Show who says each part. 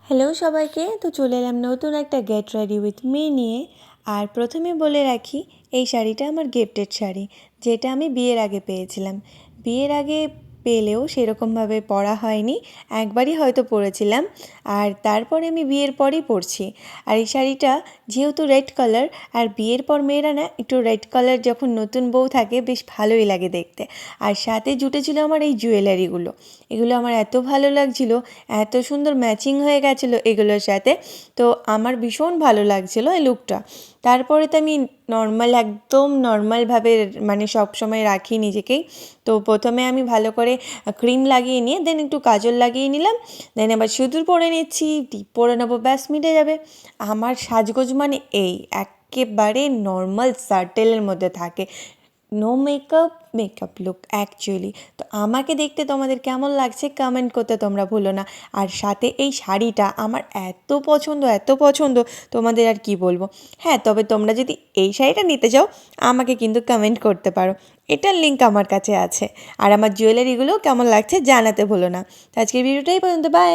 Speaker 1: Hello সবাইকে, তো চলে এলাম নতুন একটা গেট রেডি উইথ মি নিয়ে। আর প্রথমে বলে রাখি, এই শাড়িটা আমার গিফটেড শাড়ি, যেটা আমি বিয়ের আগে পেয়েছিলাম। বিয়ের আগে পেলেও সেরকমভাবে পরা হয়নি, একবারই হয়তো পরেছিলাম। আর তারপরে আমি বিয়ের পরই পরছি। আর এই শাড়িটা যেহেতু রেড কালার, আর বিয়ের পর মেয়েরা না একটু রেড কালার যখন নতুন বউ থাকে বেশ ভালোই লাগে দেখতে। আর সাথে জুটেছিল আমার এই জুয়েলারিগুলো, এগুলো আমার এত ভালো লাগছিল, এত সুন্দর ম্যাচিং হয়ে গেছিলো এগুলোর সাথে। তো আমার ভীষণ ভালো লাগছিলো এই লুকটা। তারপরে তো আমি নর্মাল, একদম নর্মালভাবে মানে সব সময় রাখি নিজেকেই। তো প্রথমে আমি ভালো করে ক্রিম লাগিয়ে নিয়ে দেন একটু কাজল লাগিয়ে নিলাম, দেন আবার সিঁদুর পরে নিচ্ছি, টিপ পরে নেবো, ব্যাস মিটে যাবে। আমার সাজগোজ মানে এই একেবারে নর্মাল সার্টেলের মধ্যে থাকে, নো মেকআপ লুক অ্যাকচুয়ালি। তো আমাকে দেখতে তোমাদের কেমন লাগছে কমেন্ট করতে তোমরা ভুলো না। আর সাথে এই শাড়িটা আমার এত পছন্দ, তোমাদের আর কি বলবো। হ্যাঁ, তবে তোমরা যদি এই শাড়িটা নিতে চাও আমাকে কিন্তু কমেন্ট করতে পারো, এটার লিঙ্ক আমার কাছে আছে। আর আমার জুয়েলারিগুলো কেমন লাগছে জানাতে ভুলো না। তো আজকের ভিডিওটাই পর্যন্ত, বাই।